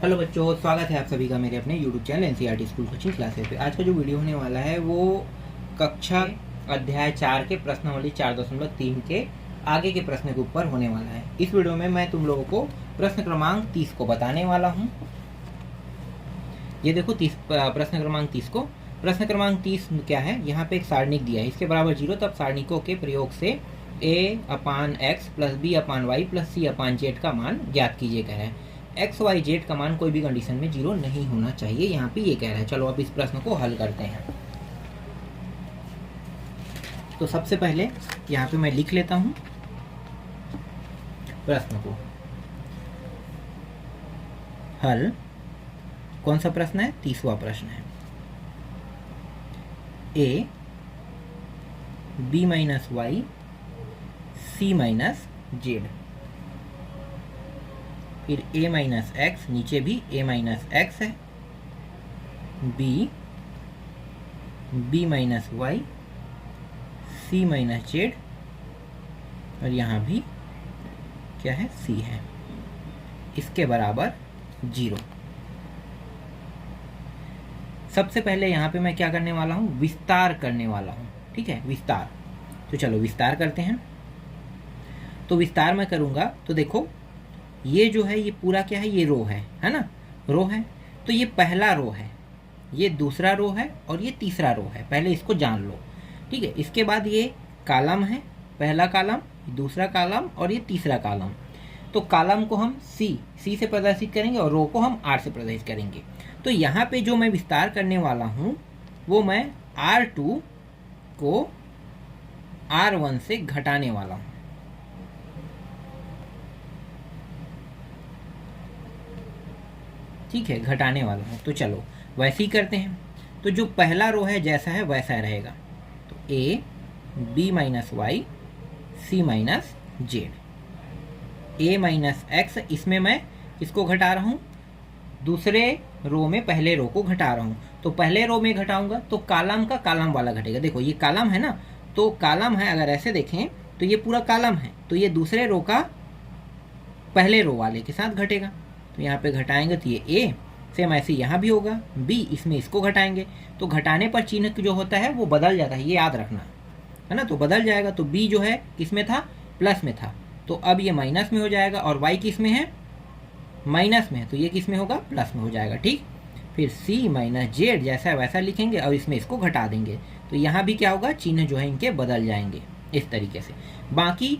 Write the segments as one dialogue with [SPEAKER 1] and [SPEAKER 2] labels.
[SPEAKER 1] Hello बच्चों, स्वागत है आप सभी का मेरे अपने YouTube channel NCERT school coaching classes पे। आज का जो वीडियो होने वाला है वो कक्षा अध्याय 4 के प्रश्नावली 4.3 के आगे के प्रश्न के ऊपर होने वाला है। इस वीडियो में मैं तुम लोगों को प्रश्न क्रमांक 30 को बताने वाला हूँ। ये देखो प्रश्न क्रमांक 30 को। प्रश्न क्रमांक 30 क्या है, यहाँ पे एक सारणिक दिया है, इसके बराबर 0 तब सारणिकों के प्रयोग से a/x plus b/y plus c/z का मान ज्ञात कीजिए कह रहा है। एक्स वाई जेड का मान कोई भी कंडीशन में 0 नहीं होना चाहिए, यहाँ पे ये कह रहा है। चलो अब इस प्रश्न को हल करते हैं। तो सबसे पहले यहाँ पे मैं लिख लेता हूँ प्रश्न को। हल कौन सा प्रश्न है? 30वां प्रश्न है। a b minus Y c minus Z, फिर a माइनस एक्स, नीचे भी a माइनस एक्स है, b minus Y, c minus Z, और यहाँ भी क्या है? c है, इसके बराबर 0। सबसे पहले यहाँ पे मैं क्या करने वाला हूँ? विस्तार करने वाला हूँ। ठीक है, विस्तार। तो चलो विस्तार करते हैं। तो विस्तार मैं करूँगा तो देखो, ये जो है ये पूरा क्या है? ये रो है ना? रो है। तो ये पहला रो है, ये दूसरा रो है और ये तीसरा रो है। पहले इसको जान लो। ठीक है, इसके बाद ये कॉलम है, पहला कॉलम, दूसरा कॉलम और ये तीसरा कॉलम। तो कॉलम को हम सी से प्रदर्शित करेंगे और रो को हम आर से प्रदर्शित करेंगे। तो यहाँ पे जो मैं विस्तार करने वाला हूँ वो मैं R2 को R1 से घटाने वाला हूँ। ठीक है, घटाने वाला हूँ। तो चलो वैसे ही करते हैं। तो जो पहला रो है जैसा है वैसा रहेगा। तो a b minus Y c minus Z, a minus X, इसमें मैं इसको घटा रहा हूँ, दूसरे रो में पहले रो को घटा रहा हूँ। तो पहले रो में घटाऊंगा तो कॉलम का कॉलम वाला घटेगा। देखो ये कॉलम है ना, तो कॉलम है, अगर ऐसे देखें तो ये पूरा कॉलम है, तो ये दूसरे रो का पहले रो वाले के साथ घटेगा। तो यहाँ पे घटाएंगे तो ये a, सेम ऐसे यहाँ भी होगा b, इसमें इसको घटाएंगे तो घटाने पर चिन्ह जो होता है वो बदल जाता है, ये याद रखना है ना। तो बदल जाएगा। तो b जो है किस में था? प्लस में था, तो अब ये माइनस में हो जाएगा। और y किस में है? माइनस में है, तो ये किस में होगा? प्लस में हो जाएगा। ठीक, फिर c माइनस जेड जैसा वैसा लिखेंगे और इसमें इसको घटा देंगे। तो यहाँ भी क्या होगा? चिन्ह जो है इनके बदल जाएंगे इस तरीके से। बाकी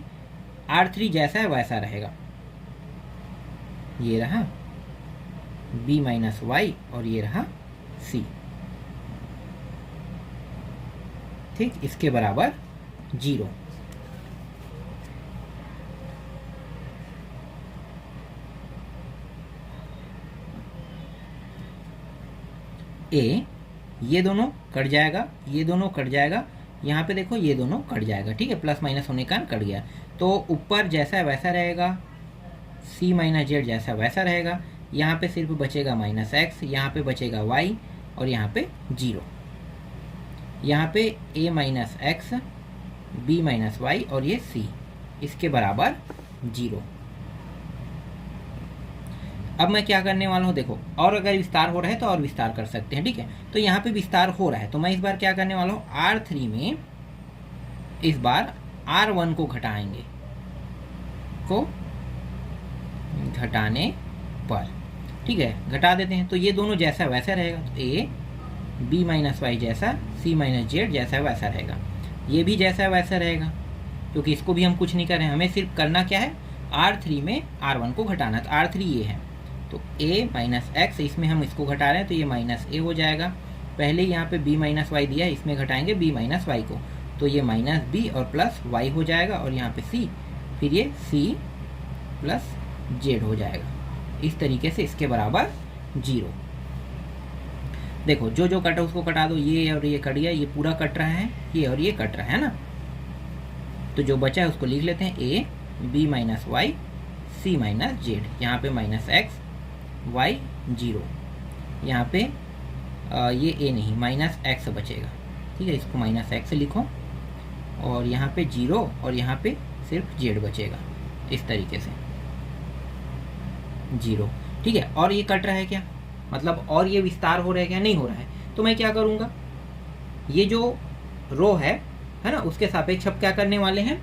[SPEAKER 1] R3 जैसा है वैसा रहेगा। ये रहा b माइनस वाई और ये रहा c। ठीक, इसके बराबर 0। a, ये दोनों कट जाएगा, ये दोनों कट जाएगा, यहाँ पे देखो ये दोनों कट जाएगा। ठीक है, प्लस माइनस होने का कट गया। तो ऊपर जैसा है वैसा रहेगा, c माइनस जेड जैसा वैसा रहेगा। यहाँ पे सिर्फ बचेगा माइनस एक्स, यहाँ पे बचेगा y और यहाँ पे 0। यहाँ पे a minus X, b minus Y और ये c, इसके बराबर 0। अब मैं क्या करने वाला हूँ? देखो, और अगर विस्तार हो रहा है तो और विस्तार कर सकते हैं। ठीक है, तो यहाँ पे विस्तार हो रहा है तो मैं इस बार क्या करने वाला हूँ? R3 में इस बार R1 को घटाएंगे, को घटाने पर। ठीक है, घटा देते हैं। तो ये दोनों जैसा वैसा रहेगा। तो a b माइनस वाई जैसा, c माइनस जेड जैसा वैसा रहेगा। ये भी जैसा वैसा रहेगा, क्योंकि इसको भी हम कुछ नहीं कर रहे हैं, हमें सिर्फ करना क्या है? R3 में R1 को घटाना। तो R3 ये है, तो a माइनस एक्स, इसमें हम इसको घटा रहे हैं तो ये माइनस a हो जाएगा। पहले यहाँ पे b माइनस वाई दिया है, इसमें घटाएंगे b माइनस वाई को, तो ये माइनस b और प्लस y हो जाएगा। और यहाँ पे c, फिर ये c प्लस जेड हो जाएगा। इस तरीके से इसके बराबर 0। देखो जो जो कटा उसको कटा दो, ये और ये कट गया, ये पूरा कट रहा है, ये और ये कट रहा है ना। तो जो बचा है उसको लिख लेते हैं, a b minus Y c minus Z. यहाँ पे माइनस एक्स, y 0, यहाँ पे ये a नहीं, माइनस एक्स बचेगा। ठीक है, इसको माइनस एक्स लिखो और यहाँ पे 0 और यहाँ पे सिर्फ जेड बचेगा इस तरीके से 0। ठीक है, और ये कट रहा है क्या, मतलब और ये विस्तार हो रहा है क्या, नहीं हो रहा है। तो मैं क्या करूँगा, ये जो रो है ना, उसके सापेक्ष अब क्या करने वाले हैं,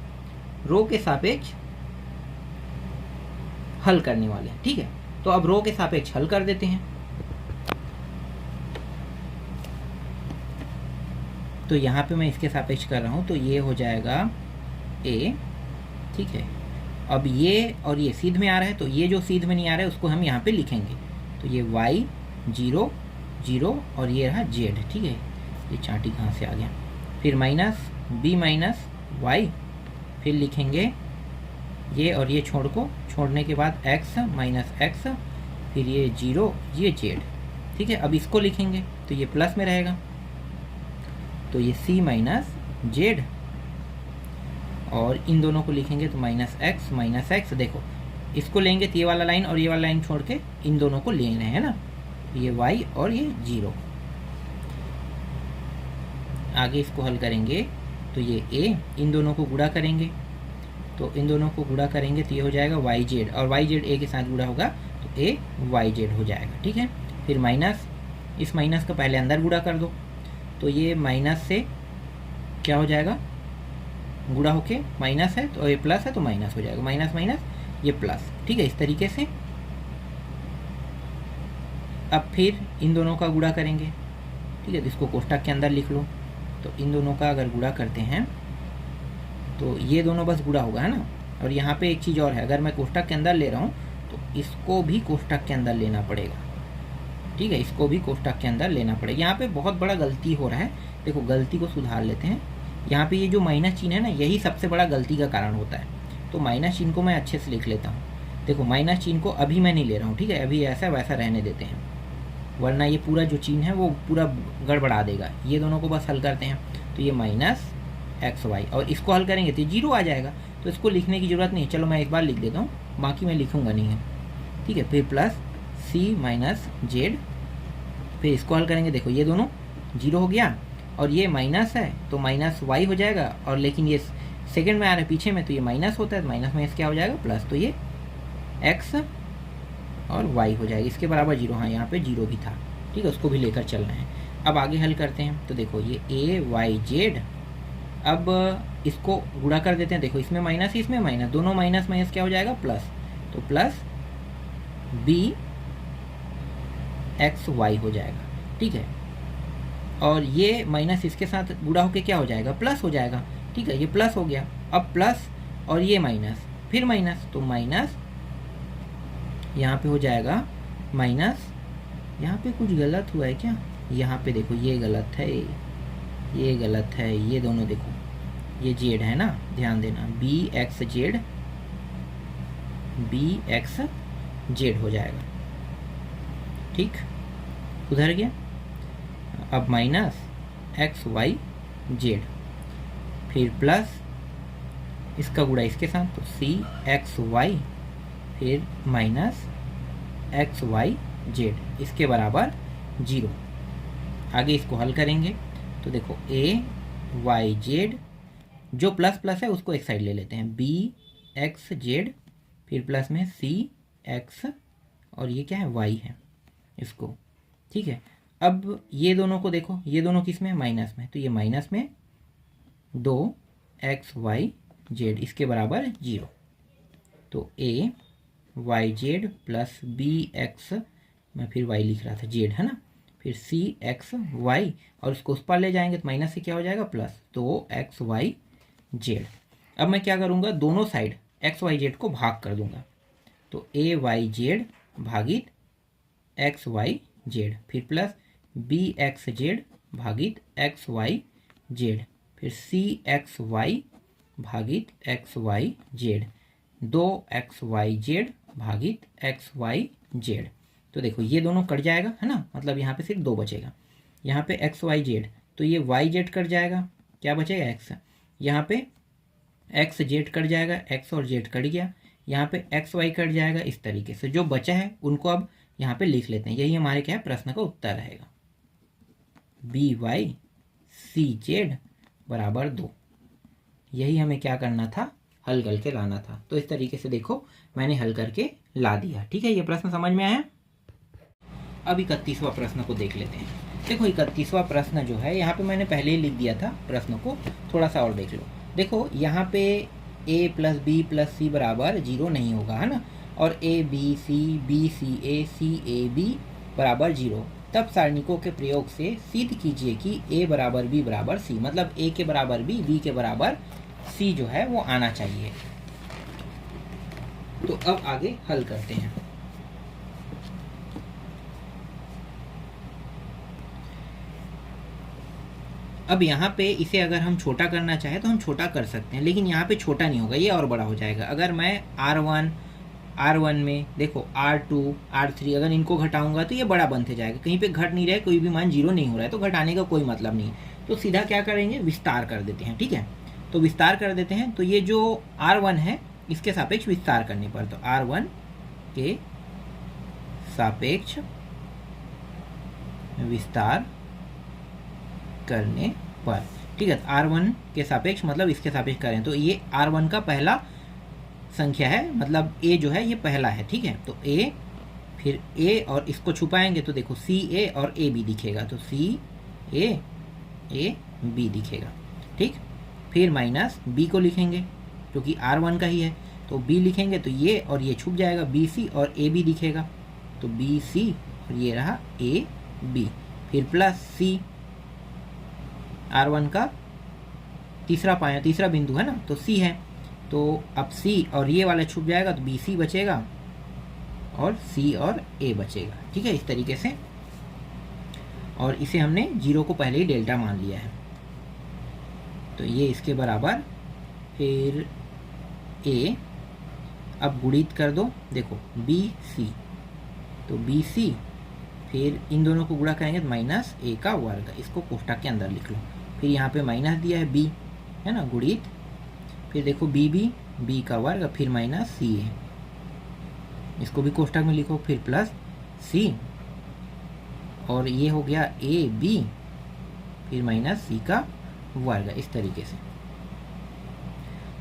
[SPEAKER 1] रो के सापेक्ष हल करने वाले हैं। ठीक है, तो अब रो के सापेक्ष हल कर देते हैं। तो यहाँ पे मैं इसके सापेक्ष कर रहा हूँ, तो ये हो जाएगा a। ठीक है, अब ये और ये सीध में आ रहा है, तो ये जो सीध में नहीं आ रहा है उसको हम यहाँ पे लिखेंगे। तो ये y 0 0 और ये रहा z। ठीक है, ये चांटी कहाँ से आ गया, फिर माइनस b माइनस y, फिर लिखेंगे ये और ये छोड़ने के बाद x माइनस x, फिर ये 0 ये z। ठीक है, अब इसको लिखेंगे तो ये प्लस में रहेगा, तो ये c माइनस z, और इन दोनों को लिखेंगे तो माइनस x। देखो इसको लेंगे तो ये वाला लाइन और ये वाला लाइन छोड़ के इन दोनों को ले रहे हैं ना, ये y और ये 0। आगे इसको हल करेंगे तो ये a, इन दोनों को गुणा करेंगे, तो इन दोनों को गुणा करेंगे तो ये हो जाएगा yz, और yz a के साथ गुणा होगा तो a yz हो जाएगा। ठीक है, फिर माइनस, इस माइनस का पहले अंदर गुणा कर दो, तो ये माइनस से क्या हो जाएगा, गुणा होके माइनस है तो ये प्लस है तो माइनस हो जाएगा, माइनस माइनस ये प्लस। ठीक है, इस तरीके से। अब फिर इन दोनों का गुणा करेंगे। ठीक है, तो इसको कोष्ठक के अंदर लिख लो, तो इन दोनों का अगर गुणा करते हैं तो ये दोनों बस गुणा होगा, है ना। और यहाँ पे एक चीज़ और है, अगर मैं कोष्ठक के अंदर ले रहा हूँ तो इसको भी कोष्ठक के अंदर लेना पड़ेगा। ठीक है, इसको भी कोष्ठक के अंदर लेना पड़ेगा। यहाँ पे बहुत बड़ा गलती हो रहा है, देखो गलती को सुधार लेते हैं। यहाँ पे ये जो माइनस चिन्ह है ना, यही सबसे बड़ा गलती का कारण होता है। तो माइनस चिन्ह को मैं अच्छे से लिख लेता हूँ। देखो माइनस चिन्ह को अभी मैं नहीं ले रहा हूँ, ठीक है, अभी ऐसा वैसा रहने देते हैं, वरना ये पूरा जो चिन्ह है वो पूरा गड़बड़ा देगा। ये दोनों को बस हल करते हैं, तो ये माइनस xy, और इसको हल करेंगे तो 0 आ जाएगा, तो इसको लिखने की ज़रूरत नहीं। चलो मैं एक बार लिख देता हूँ, बाकी मैं लिखूँगा नहीं है। ठीक है, फिर प्लस c माइनस जेड, फिर इसको हल करेंगे, देखो ये दोनों 0 हो गया, और ये माइनस है तो माइनस y हो जाएगा, और लेकिन ये सेकंड में आ रहा है पीछे में, तो ये माइनस होता है, तो माइनस माइनस क्या हो जाएगा प्लस, तो ये x और y हो जाएगा, इसके बराबर 0। हाँ, यहाँ पे 0 भी था। ठीक है, उसको भी लेकर चल रहे हैं। अब आगे हल करते हैं, तो देखो ये a y z, अब इसको गुणा कर देते हैं। देखो इसमें माइनस इसमें माइनस, दोनों माइनस माइनस क्या हो जाएगा प्लस, तो प्लस b x y हो जाएगा। ठीक है, और ये माइनस इसके साथ गुणा होके क्या हो जाएगा, प्लस हो जाएगा। ठीक है, ये प्लस हो गया, अब प्लस और ये माइनस, फिर माइनस, तो माइनस यहाँ पे हो जाएगा माइनस, यहाँ पे कुछ गलत हुआ है क्या, यहाँ पे देखो ये गलत है, ये गलत है, ये दोनों देखो ये जेड है ना, ध्यान देना, बी एक्स जेड हो जाएगा। ठीक, उधर गया। अब माइनस एक्स वाई जेड, फिर प्लस इसका गुणा इसके साथ, तो सी एक्स वाई, फिर माइनस एक्स वाई जेड, इसके बराबर 0। आगे इसको हल करेंगे, तो देखो ए वाई जेड, जो प्लस प्लस है उसको एक साइड ले लेते हैं, बी एक्स जेड, फिर प्लस में सी एक्स, और ये क्या है वाई है इसको। ठीक है, अब ये दोनों को देखो, ये दोनों किस में, माइनस में, तो ये माइनस में 2 एक्स वाई जेड, इसके बराबर 0। तो A Y Z plus B X, मैं फिर वाई लिख रहा था, जेड है ना, फिर सी एक्स वाई, और उसको उस पर ले जाएंगे तो माइनस से क्या हो जाएगा प्लस, 2 एक्स वाई जेड। अब मैं क्या करूँगा, दोनों साइड एक्स वाई जेड को भाग कर दूंगा, तो ए वाई जेड भागित एक्स वाई जेड, फिर प्लस बी एक्स जेड भागित एक्स वाई जेड, फिर सी एक्स वाई भागित X Y Z, 2 X Y Z भागित एक्स वाई जेड। तो देखो ये दोनों कट जाएगा, है ना, मतलब यहाँ पे सिर्फ 2 बचेगा। यहाँ पे एक्स वाई जेड, तो ये वाई जेड कट जाएगा, क्या बचेगा एक्स, यहाँ पे एक्स जेड कट जाएगा, एक्स और जेड कट गया, यहाँ पे एक्स वाई कट जाएगा। इस तरीके से जो बचा है उनको अब यहाँ पे लिख लेते हैं, यही हमारे क्या है प्रश्न का उत्तर रहेगा, बी वाई सी जेड बराबर 2। यही हमें क्या करना था, हल करके लाना था। तो इस तरीके से देखो मैंने हल करके ला दिया। ठीक है, ये प्रश्न समझ में आया। अब 31वां प्रश्न को देख लेते हैं। देखो 31वां प्रश्न जो है यहाँ पे मैंने पहले ही लिख दिया था प्रश्न को, थोड़ा सा और देख लो। देखो यहाँ पे a प्लस बी प्लस सी बराबर 0 नहीं होगा, है ना, और a b c a b बराबर 0, तब सारणिकों के प्रयोग से सिद्ध कीजिए कि a बराबर b बराबर c, मतलब a के बराबर b के बराबर c जो है वो आना चाहिए। तो अब आगे हल करते हैं। अब यहाँ पे इसे अगर हम छोटा करना चाहें तो हम छोटा कर सकते हैं, लेकिन यहाँ पे छोटा नहीं होगा, ये और बड़ा हो जाएगा। अगर मैं R1 में देखो R2 R3 अगर इनको घटाऊंगा तो ये बड़ा बनते जाएगा, कहीं पे घट नहीं रहा है, कोई भी मान 0 नहीं हो रहा है, तो घटाने का कोई मतलब नहीं। तो सीधा क्या करेंगे, विस्तार कर देते हैं। ठीक है, तो विस्तार कर देते हैं। तो ये जो R1 है इसके सापेक्ष विस्तार करने पर, तो R1 के सापेक्ष विस्तार करने पर, ठीक है, R1 के सापेक्ष मतलब इसके सापेक्ष करें तो ये R1 का पहला संख्या है, मतलब a जो है ये पहला है। ठीक है, तो a, फिर a और इसको छुपाएंगे तो देखो सी ए और ए बी दिखेगा, तो सी ए बी दिखेगा। ठीक, फिर माइनस b को लिखेंगे क्योंकि R1 का ही है, तो b लिखेंगे तो ये और ये छुप जाएगा, बी सी और ए बी दिखेगा, तो बी सी और ये रहा ए बी, फिर प्लस सी, R1 का तीसरा बिंदु है ना, तो C है, तो अब C और ये वाला छुप जाएगा तो BC बचेगा और C और A बचेगा। ठीक है, इस तरीके से, और इसे हमने 0 को पहले ही डेल्टा मान लिया है, तो ये इसके बराबर, फिर A, अब गुणित कर दो, देखो BC, तो BC, फिर इन दोनों को गुणा करेंगे तो माइनस a का वर्ग, इसको कोष्ठक के अंदर लिख लो, फिर यहाँ पे माइनस दिया है b, है ना, गुणित, फिर देखो b का वर्ग, फिर माइनस सी ए, इसको भी कोष्ठक में लिखो, फिर प्लस c, और ये हो गया ए बी, फिर माइनस सी का वर्ग, इस तरीके से।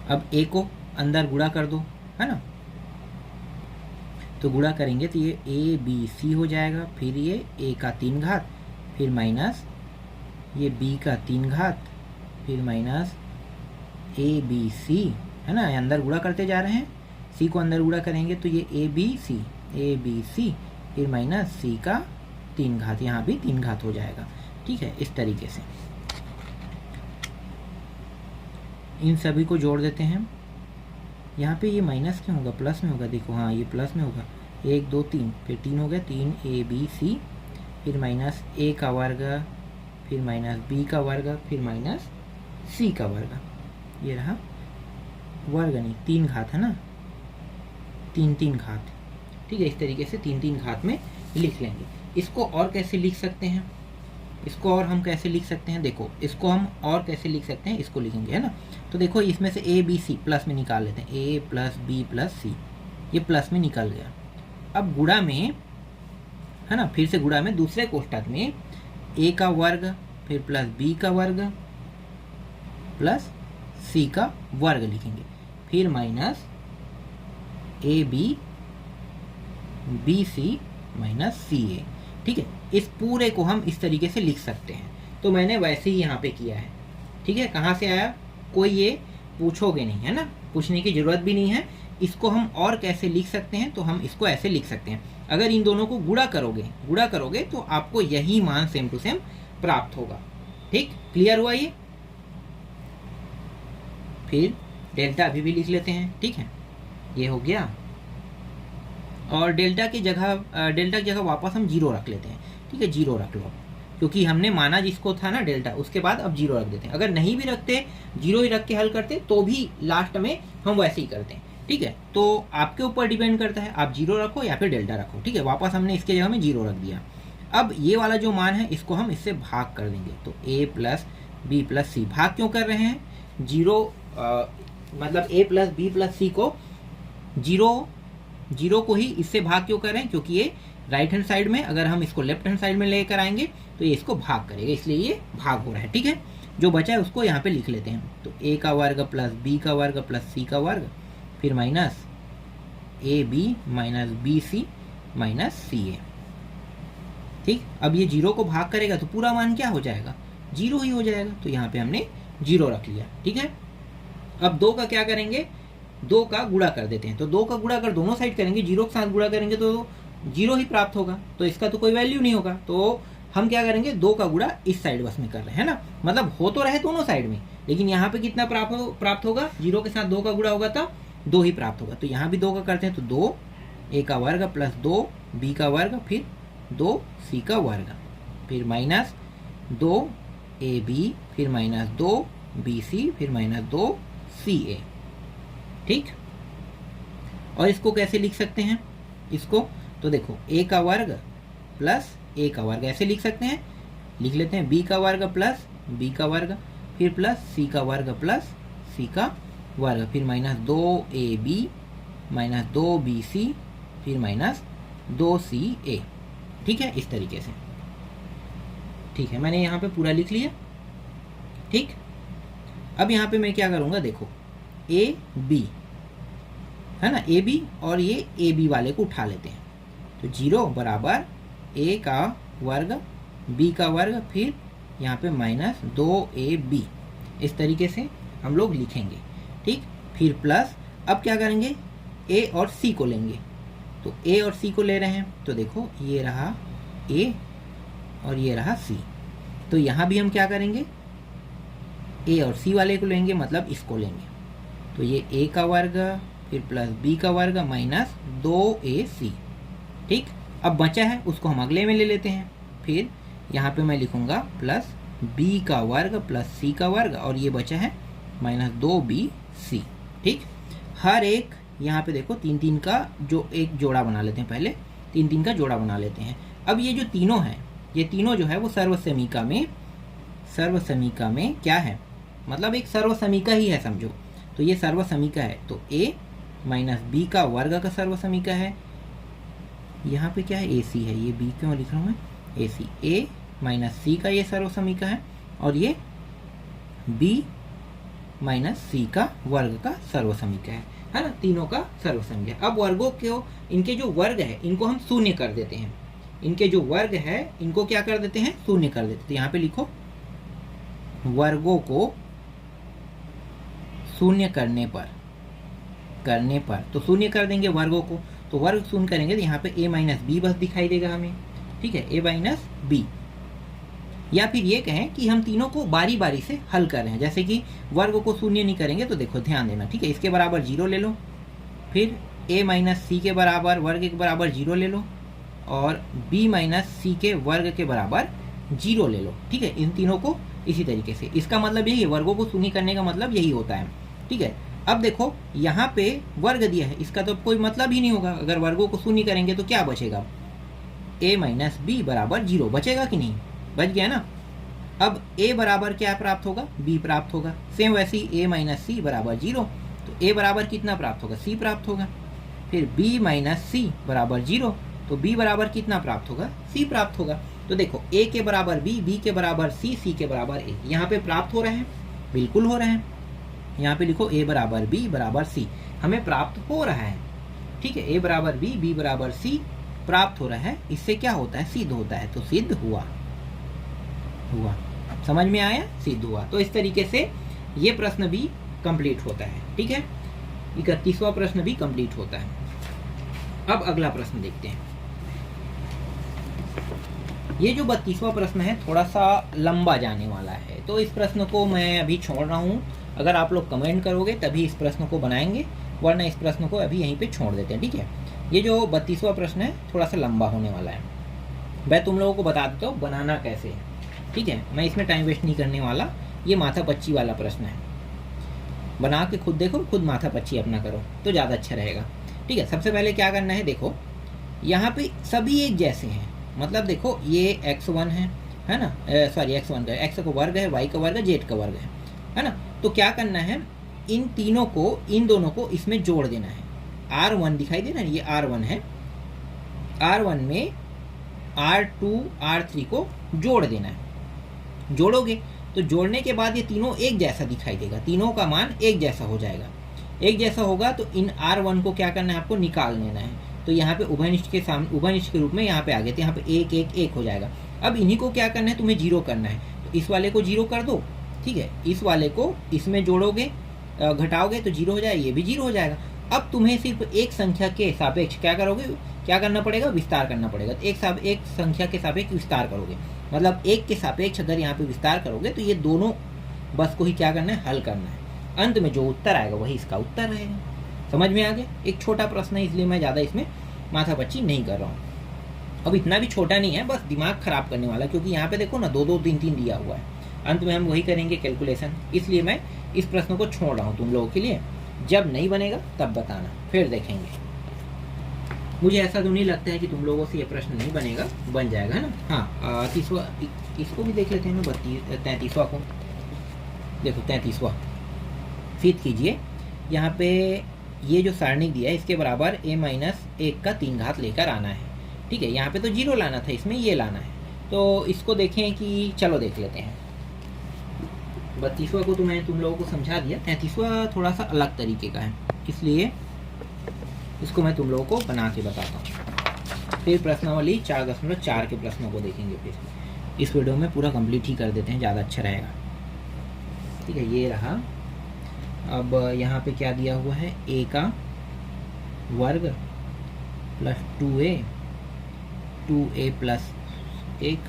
[SPEAKER 1] अब a को अंदर गुणा कर दो, है ना, तो गुणा करेंगे तो ये ए बी सी हो जाएगा, फिर ये a का 3 घात, फिर माइनस ये b का 3 घात, फिर माइनस ए बी सी, है ना, अंदर गुणा करते जा रहे हैं, c को अंदर गुणा करेंगे तो ये ए बी सी, फिर माइनस c का 3 घात, यहाँ भी 3 घात हो जाएगा। ठीक है, इस तरीके से इन सभी को जोड़ देते हैं। यहाँ पे ये माइनस क्यों होगा, प्लस में होगा, देखो हाँ ये प्लस में होगा, 1 2 3, फिर 3 हो गया, 3 ए बी सी, फिर माइनस a का वर्ग, फिर माइनस b का वर्ग, फिर माइनस c का वर्ग, ये रहा वर्ग नहीं 3 घात, है ना, 3 घात। ठीक है, इस तरीके से 3 घात में लिख लेंगे। इसको और कैसे लिख सकते हैं, इसको और हम कैसे लिख सकते हैं, देखो इसको हम और कैसे लिख सकते हैं, इसको लिखेंगे, है ना, तो देखो इसमें से ए बी सी प्लस में निकाल लेते हैं, ए प्लस बी प्लस सी, ये प्लस में निकल गया। अब गुणा में, है ना, फिर से गुणा में दूसरे कोष्ठक में a का वर्ग, फिर प्लस b का वर्ग प्लस c का वर्ग लिखेंगे, फिर minus A B C minus C A. ठीक है, इस पूरे को हम इस तरीके से लिख सकते हैं, तो मैंने वैसे ही यहाँ पे किया है। ठीक है, कहाँ से आया, कोई ये पूछोगे नहीं, है ना, पूछने की जरूरत भी नहीं है। इसको हम और कैसे लिख सकते हैं, तो हम इसको ऐसे लिख सकते हैं, अगर इन दोनों को गुणा करोगे तो आपको यही मान सेम टू सेम प्राप्त होगा। ठीक, क्लियर हुआ ये। फिर डेल्टा अभी भी लिख लेते हैं। ठीक है, ये हो गया, और डेल्टा की जगह वापस हम 0 रख लेते हैं। ठीक है, 0 रख लो, क्योंकि हमने माना जिसको था ना डेल्टा, उसके बाद अब 0 रख देते हैं। अगर नहीं भी रखते, 0 ही रख के हल करते, तो भी लास्ट में हम वैसे ही करते हैं। ठीक है, तो आपके ऊपर डिपेंड करता है, आप 0 रखो या फिर डेल्टा रखो। ठीक है, वापस हमने इसके जगह में 0 रख दिया। अब ये वाला जो मान है इसको हम इससे भाग कर देंगे, तो a प्लस बी प्लस सी, भाग क्यों कर रहे हैं, 0 मतलब a प्लस बी प्लस सी को 0 को ही इससे भाग क्यों कर रहे हैं, क्योंकि ये राइट हैंड साइड में, अगर हम इसको लेफ्ट हैंड साइड में लेकर आएंगे तो ये इसको भाग करेगा, इसलिए ये भाग हो रहा है। ठीक है, जो बचा है उसको यहाँ पे लिख लेते हैं, तो a का वर्ग प्लस b का वर्ग प्लस c का वर्ग, फिर minus A B minus B C minus C A. ठीक, अब ये 0 को भाग करेगा तो पूरा मान क्या हो जाएगा, 0 ही हो जाएगा। तो यहाँ पे हमने 0 रख लिया। ठीक है, अब 2 का क्या करेंगे, 2 का गुणा कर देते हैं। तो 2 का गुणा अगर दोनों साइड करेंगे, 0 के साथ गुणा करेंगे तो 0 ही प्राप्त होगा, तो इसका तो कोई वैल्यू नहीं होगा। तो हम क्या करेंगे, 2 का गुणा इस साइड बस में कर रहे हैं ना, मतलब हो तो रहे दोनों साइड में, लेकिन यहाँ पे कितना प्राप्त होगा, 0 के साथ 2 का गुणा होगा तो 2 ही प्राप्त होगा। तो यहाँ भी 2 का करते हैं, तो 2 ए का वर्ग प्लस 2 बी का वर्ग फिर 2 सी का वर्ग, फिर माइनस 2 ए बी फिर माइनस 2 बी सी फिर माइनस 2 सी ए। ठीक, और इसको कैसे लिख सकते हैं, इसको तो देखो a का वर्ग प्लस a का वर्ग ऐसे लिख सकते हैं, लिख लेते हैं b का वर्ग प्लस b का वर्ग फिर प्लस c का वर्ग प्लस c का वर्ग फिर माइनस 2ab माइनस 2bc फिर माइनस 2ca। ठीक है, इस तरीके से। ठीक है, मैंने यहाँ पे पूरा लिख लिया। ठीक, अब यहाँ पे मैं क्या करूँगा, देखो a b है ना, ए बी, और ये ए बी वाले को उठा लेते हैं। तो 0 बराबर ए का वर्ग बी का वर्ग फिर यहाँ पे माइनस 2ab, इस तरीके से हम लोग लिखेंगे। ठीक, फिर प्लस, अब क्या करेंगे, ए और सी को लेंगे। तो ए और सी को ले रहे हैं, तो देखो ये रहा ए और ये रहा सी। तो यहाँ भी हम क्या करेंगे, ए और सी वाले को लेंगे, मतलब इसको लेंगे। तो ये ए का वर्ग फिर प्लस बी का वर्ग माइनस 2ac। ठीक, अब बचा है उसको हम अगले में ले लेते हैं। फिर यहाँ पे मैं लिखूँगा प्लस बी का वर्ग प्लस सी का वर्ग, और ये बचा है माइनस 2bc। ठीक, हर एक यहाँ पे देखो 3 3 का जो एक जोड़ा बना लेते हैं, पहले 3 3 का जोड़ा बना लेते हैं। अब ये जो तीनों हैं, ये तीनों जो है वो सर्वसमीका में क्या है, मतलब एक सर्वसमीका ही है समझो। तो ये सर्वसमीका है, तो a माइनस बी का वर्ग का सर्वसमीका है। यहाँ पे क्या है, ए सी है, ये बी क्यों लिख रहा हूँ मैं, ए सी, ए माइनस सी का ये सर्वसमीका है, और ये बी माइनस सी का वर्ग का सर्वसमीका है ना, तीनों का सर्वसमीका। अब वर्गों को, इनके जो वर्ग है इनको हम शून्य कर देते हैं, इनके जो वर्ग है इनको क्या कर देते हैं, शून्य कर देते हैं। तो यहाँ पे लिखो वर्गों को शून्य करने पर तो शून्य कर देंगे वर्गों को, तो वर्ग शून्य करेंगे तो यहाँ पे a माइनस बी बस दिखाई देगा हमें। ठीक है, a माइनस बी, या फिर ये कहें कि हम तीनों को बारी बारी से हल कर रहे हैं, जैसे कि वर्ग को शून्य नहीं करेंगे। तो देखो ध्यान देना, ठीक है, इसके बराबर 0 ले लो, फिर a माइनस सी के बराबर वर्ग के बराबर 0 ले लो, और b माइनस सी के वर्ग के बराबर 0 ले लो। ठीक है, इन तीनों को इसी तरीके से, इसका मतलब यही है, वर्गों को शून्य करने का मतलब यही होता है। ठीक है, अब देखो यहाँ पे वर्ग दिया है, इसका तो कोई मतलब ही नहीं होगा। अगर वर्गों को शून्य करेंगे तो क्या बचेगा, a माइनस बी बराबर 0 बचेगा कि नहीं, बच गया ना। अब a बराबर क्या प्राप्त होगा, b प्राप्त होगा। सेम वैसे ही a माइनस सी बराबर 0, तो a बराबर कितना प्राप्त होगा, c प्राप्त होगा। फिर b माइनस सी बराबर 0, तो b बराबर कितना प्राप्त होगा, c प्राप्त होगा। तो देखो a के बराबर b, b के बराबर c, c के बराबर a, यहाँ पे प्राप्त हो रहे हैं, बिल्कुल हो रहे हैं। यहाँ पे लिखो a बराबर b बराबर c, हमें प्राप्त हो रहा है। ठीक है, a बराबर b, b बराबर c प्राप्त हो रहा है, इससे क्या होता है, सिद्ध होता है। तो सिद्ध हुआ, समझ में आया, सिद्ध हुआ। तो इस तरीके से ये प्रश्न भी कंप्लीट होता है। ठीक है, 31वां प्रश्न भी कंप्लीट होता है। अब अगला प्रश्न देखते हैं। ये जो 32वां प्रश्न है थोड़ा सा लंबा जाने वाला है, तो इस प्रश्न को मैं अभी छोड़ रहा हूँ। अगर आप लोग कमेंट करोगे तभी इस प्रश्न को बनाएंगे, वरना इस प्रश्न को अभी यहीं पे छोड़ देते हैं। ठीक है, ये जो 32वां प्रश्न है थोड़ा सा लंबा होने वाला है, मैं तुम लोगों को बता देता हूँ बनाना कैसे है। ठीक है, मैं इसमें टाइम वेस्ट नहीं करने वाला। ये माथा पच्ची वाला प्रश्न है, बना के खुद देखो, खुद माथा पच्ची अपना करो तो ज़्यादा अच्छा रहेगा। ठीक है, सबसे पहले क्या करना है, देखो यहाँ पे सभी एक जैसे हैं, मतलब देखो ये x1 है ना, सॉरी x1 का, x का वर्ग है, y का वर्ग है, z का वर्ग है ना। तो क्या करना है, इन तीनों को, इन दोनों को इसमें जोड़ देना है। R1 दिखाई दे रहा है, ये R1 है, R1 में R2 R3 को जोड़ देना है। जोड़ोगे तो जोड़ने के बाद ये तीनों एक जैसा दिखाई देगा, तीनों का मान एक जैसा हो जाएगा। एक जैसा होगा तो इन R1 को क्या करना है, आपको निकाल लेना है। तो यहाँ पे उभयनिष्ठ के सामने, उभयनिष्ठ के रूप में यहाँ पे आ गए, तो यहाँ पे 1 1 1 हो जाएगा। अब इन्हीं को क्या करना है, तुम्हें 0 करना है। तो इस वाले को 0 कर दो, ठीक है, इस वाले को इसमें जोड़ोगे, घटाओगे तो 0 हो जाएगा, ये भी 0 हो जाएगा। अब तुम्हें सिर्फ एक संख्या के सापेक्ष क्या करोगे, क्या करना पड़ेगा, विस्तार करना पड़ेगा। तो एक संख्या के सापेक्ष विस्तार करोगे, मतलब 1 के सापेक्ष अगर यहाँ पे विस्तार करोगे तो ये दोनों बस को ही क्या करना है, हल करना है। अंत में जो उत्तर आएगा वही इसका उत्तर रहेगा। समझ में आ गया? एक छोटा प्रश्न है, इसलिए मैं ज़्यादा इसमें माथापच्ची नहीं कर रहा हूँ। अब इतना भी छोटा नहीं है, बस दिमाग खराब करने वाला, क्योंकि यहाँ पे देखो ना 2 2 3 3 दिया हुआ है। अंत में हम वही करेंगे कैलकुलेशन, इसलिए मैं इस प्रश्न को छोड़ रहा हूँ तुम लोगों के लिए। जब नहीं बनेगा तब बताना, फिर देखेंगे। मुझे ऐसा तो नहीं लगता है कि तुम लोगों से ये प्रश्न नहीं बनेगा, बन जाएगा, है ना। हाँ, 30वां इसको भी देख लेते हैं ना, 33वां को देखो। 33वां फिट कीजिए। यहाँ पे ये जो सारणी दिया है इसके बराबर a-1 का 3 घात लेकर आना है, ठीक है। यहाँ पे तो 0 लाना था, इसमें ये लाना है। तो इसको देखें कि, चलो देख लेते हैं। 32वां को तो मैं तुम लोगों को समझा दिया, 33वां थोड़ा सा अलग तरीके का है, इसलिए इसको मैं तुम लोगों को बना के बताता हूँ। फिर प्रश्नावली 4.4 के प्रश्नों को देखेंगे। फिर इस वीडियो में पूरा कंप्लीट ही कर देते हैं, ज़्यादा अच्छा रहेगा, ठीक है। ये रहा। अब यहाँ पे क्या दिया हुआ है, a का वर्ग प्लस 2a प्लस 1,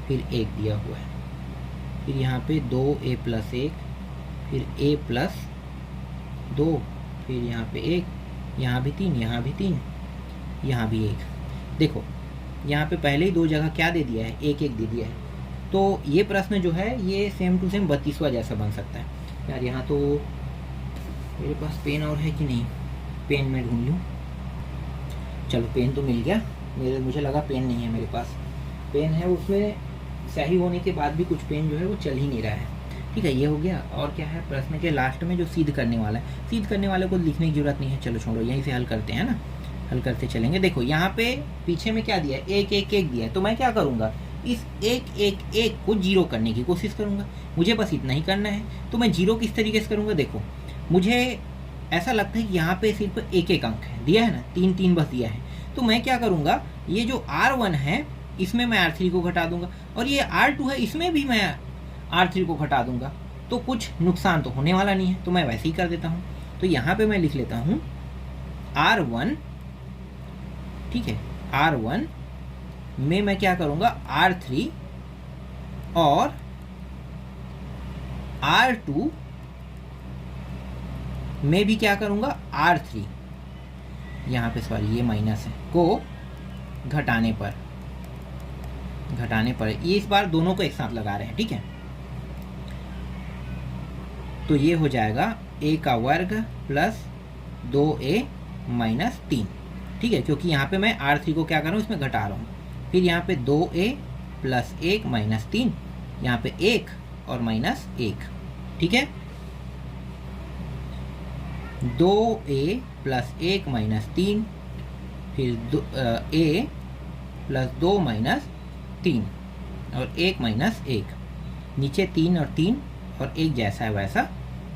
[SPEAKER 1] फिर 1 दिया हुआ है। फिर यहाँ पे 2a प्लस 1, फिर a प्लस 2, फिर यहाँ पे 1, यहाँ भी 3, यहाँ भी 3, यहाँ भी 1। देखो यहाँ पे पहले ही 2 जगह क्या दे दिया है, 1 1 दे दिया है। तो ये प्रश्न जो है ये सेम टू सेम 32वां जैसा बन सकता है। यार यहाँ तो मेरे पास पेन और है कि नहीं, पेन मैं ढूंढ लूँ। चलो पेन तो मिल गया, मुझे लगा पेन नहीं है मेरे पास। पेन है, उसमें सही होने के बाद भी कुछ पेन जो है वो चल ही नहीं रहा है, ठीक है। ये हो गया। और क्या है, प्रश्न के लास्ट में जो सिद्ध करने वाला है, सिद्ध करने वाले को लिखने की जरूरत नहीं है, चलो छोड़ो, यहीं से हल करते हैं ना, हल करते चलेंगे। देखो यहाँ पे पीछे में क्या दिया है, 1 1 1 दिया है। तो मैं क्या करूँगा, इस 1 1 1 को 0 करने की कोशिश करूँगा। मुझे बस इतना ही करना है। तो मैं 0 किस तरीके से करूँगा, देखो मुझे ऐसा लगता है कि यहाँ पे सिर्फ 1 1 अंक है, दिया है ना, 3 3 बस दिया है। तो मैं क्या करूँगा, ये जो R1 है इसमें मैं R3 को घटा दूंगा, और ये R2 है इसमें भी मैं R3 को घटा दूंगा। तो कुछ नुकसान तो होने वाला नहीं है, तो मैं वैसे ही कर देता हूँ। तो यहाँ पे मैं लिख लेता हूँ R1, ठीक है। R1 में मैं क्या करूँगा, R3, और R2 में भी क्या करूँगा, R3, यहाँ पे सॉरी ये माइनस है, को घटाने पर ये इस बार दोनों को एक साथ लगा रहे हैं, ठीक है। तो ये हो जाएगा a का वर्ग प्लस 2a माइनस 3, ठीक है, क्योंकि यहाँ पे मैं R3 को क्या कर रहा हूँ, इसमें घटा रहा हूँ। फिर यहाँ पे 2a प्लस 1 माइनस 3, यहाँ पे 1 और माइनस 1, ठीक है। 2a प्लस 1 माइनस 3, फिर a प्लस 2 माइनस 3, और 1 माइनस 1, नीचे 3 और 3 और 1 जैसा है वैसा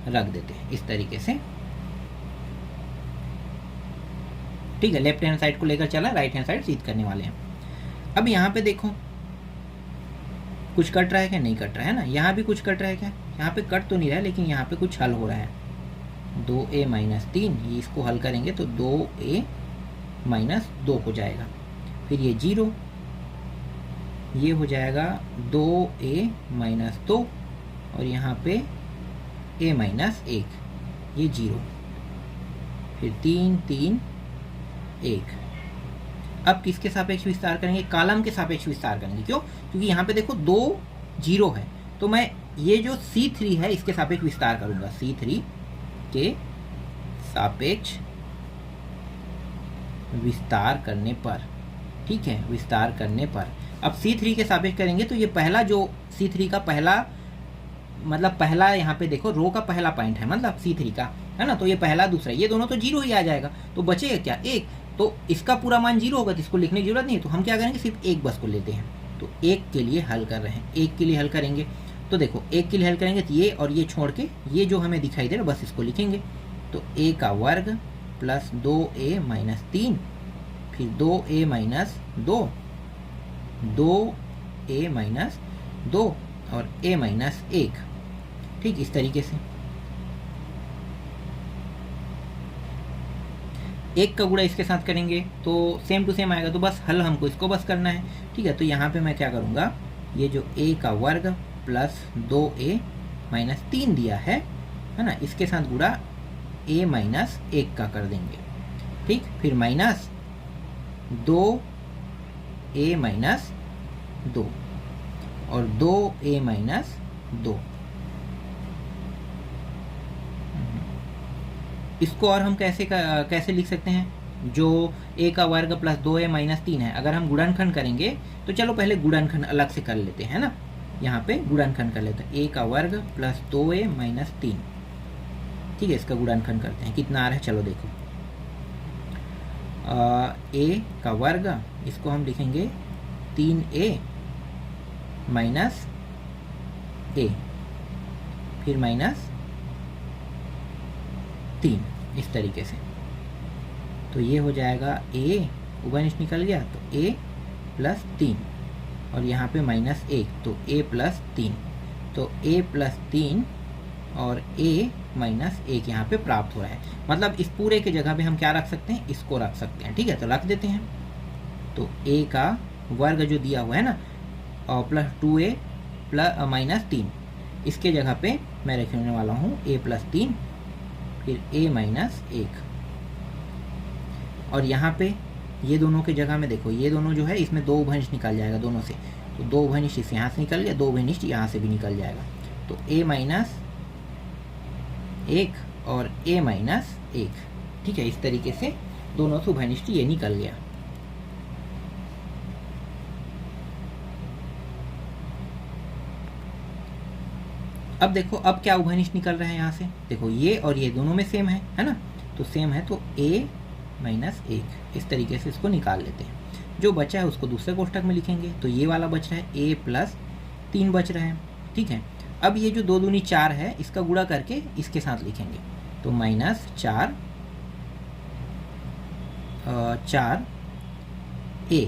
[SPEAKER 1] रख देते हैं इस तरीके से, ठीक है। लेफ्ट हैंड साइड को लेकर चला, राइट हैंड साइड सिद्ध करने वाले हैं। अब यहाँ पे देखो कुछ कट रहा है क्या, नहीं कट रहा है ना। यहाँ भी कुछ कट रहा है क्या, यहाँ पे कट तो नहीं रहा है, लेकिन यहाँ पे कुछ हल हो रहा है। 2a माइनस 3, ये इसको हल करेंगे तो 2a माइनस 2 हो जाएगा। फिर ये 0, ये हो जाएगा 2a माइनस 2, और यहाँ पे a माइनस 1, ये 0, फिर 3 3 1। अब किसके सापेक्ष विस्तार करेंगे, कॉलम के सापेक्ष विस्तार करेंगे। क्यों, क्योंकि यहाँ पे देखो 2 0 है, तो मैं ये जो C3 है इसके सापेक्ष विस्तार करूँगा, C3 के सापेक्ष विस्तार करने पर, ठीक है, विस्तार करने पर। अब C3 के सापेक्ष करेंगे तो ये पहला जो C3 का पहला, मतलब पहला यहाँ पे देखो रो का पहला पॉइंट है, मतलब C3 का, है ना। तो ये पहला दूसरा, ये दोनों तो 0 ही आ जाएगा, तो बचेगा क्या, 1। तो इसका पूरा मान 0 होगा, तो इसको लिखने की जरूरत नहीं है। तो हम क्या करेंगे, सिर्फ 1 बस को लेते हैं। तो 1 के लिए हल कर रहे हैं, 1 के लिए हल करेंगे। तो देखो 1 के लिए हल करेंगे तो ये और ये छोड़ के ये जो हमें दिखाई दे रहा है बस इसको लिखेंगे। तो a का वर्ग प्लस 2a माइनस 3, फिर 2a माइनस 2, 2a माइनस 2 और a माइनस 1। ठीक, इस तरीके से एक का गुणा इसके साथ करेंगे तो सेम टू सेम आएगा, तो बस हल हमको इसको बस करना है। ठीक है, तो यहाँ पे मैं क्या करूँगा, ये जो a का वर्ग प्लस 2a माइनस 3 दिया है ना, इसके साथ गुणा a माइनस 1 का कर देंगे। ठीक, फिर माइनस 2a माइनस 2 और 2a माइनस 2। इसको और हम कैसे लिख सकते हैं, जो a का वर्ग प्लस 2a माइनस 3 है, अगर हम गुणनखंड करेंगे तो चलो पहले गुणनखंड अलग से कर लेते हैं ना। यहाँ पे गुणनखंड कर लेते हैं, a का वर्ग प्लस 2a माइनस 3। ठीक है, इसका गुणनखंड करते हैं, कितना आ रहा है चलो देखो। a का वर्ग, इसको हम लिखेंगे 3a माइनस a, फिर माइनस 3, इस तरीके से। तो ये हो जाएगा a, उभयनिष्ठ निकल गया तो a प्लस 3 और यहाँ पे माइनस 1, तो a प्लस 3, तो a प्लस 3 और a माइनस 1 यहाँ पे प्राप्त हो रहा है। मतलब इस पूरे के जगह पे हम क्या रख सकते हैं, इसको रख सकते हैं। ठीक है, तो रख देते हैं। तो a का वर्ग जो दिया हुआ है ना, और प्लस 2a प्लस माइनस 3, इसके जगह पे मैं रखने वाला हूँ a प्लस 3 फिर a माइनस 1। और यहाँ पे ये दोनों के जगह में देखो, ये दोनों जो है इसमें 2 उभयनिष्ठ निकल जाएगा दोनों से, तो 2 उभयनिष्ठ इस यहाँ से निकल गया, 2 उभयनिष्ठ यहाँ से भी निकल जाएगा। तो a माइनस 1 और a माइनस 1। ठीक है, इस तरीके से दोनों से उभयनिष्ठ ये निकल गया। अब देखो, अब क्या उभयनिष्ठ निकल रहे हैं यहाँ से, देखो ये और ये दोनों में सेम है ना, तो सेम है, तो a माइनस 1, इस तरीके से इसको निकाल लेते हैं। जो बचा है उसको दूसरे कोष्ठक में लिखेंगे, तो ये वाला बच रहा है a प्लस 3 बच रहा है। ठीक है, अब ये जो 2 दूनी 4 है, इसका गुणा करके इसके साथ लिखेंगे, तो माइनस 4 a।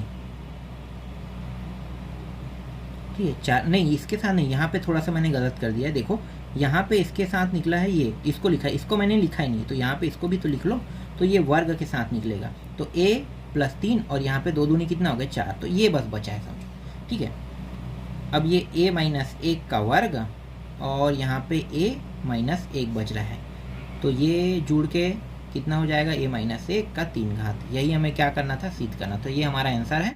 [SPEAKER 1] ठीक है, 4 नहीं, इसके साथ नहीं, यहाँ पे थोड़ा सा मैंने गलत कर दिया है। देखो यहाँ पे इसके साथ निकला है, ये इसको लिखा है, इसको मैंने लिखा ही नहीं, तो यहाँ पे इसको भी तो लिख लो, तो ये वर्ग के साथ निकलेगा। तो a प्लस 3 और यहाँ पे 2 दूनी कितना हो गया 4, तो ये बस बचा है समझो। ठीक है, अब ये a माइनस 1 का वर्ग और यहाँ पे a माइनस 1 बच रहा है, तो ये जुड़ के कितना हो जाएगा, a माइनस 1 का 3 घात। यही हमें क्या करना था, सिद्ध करना। तो ये हमारा आंसर है।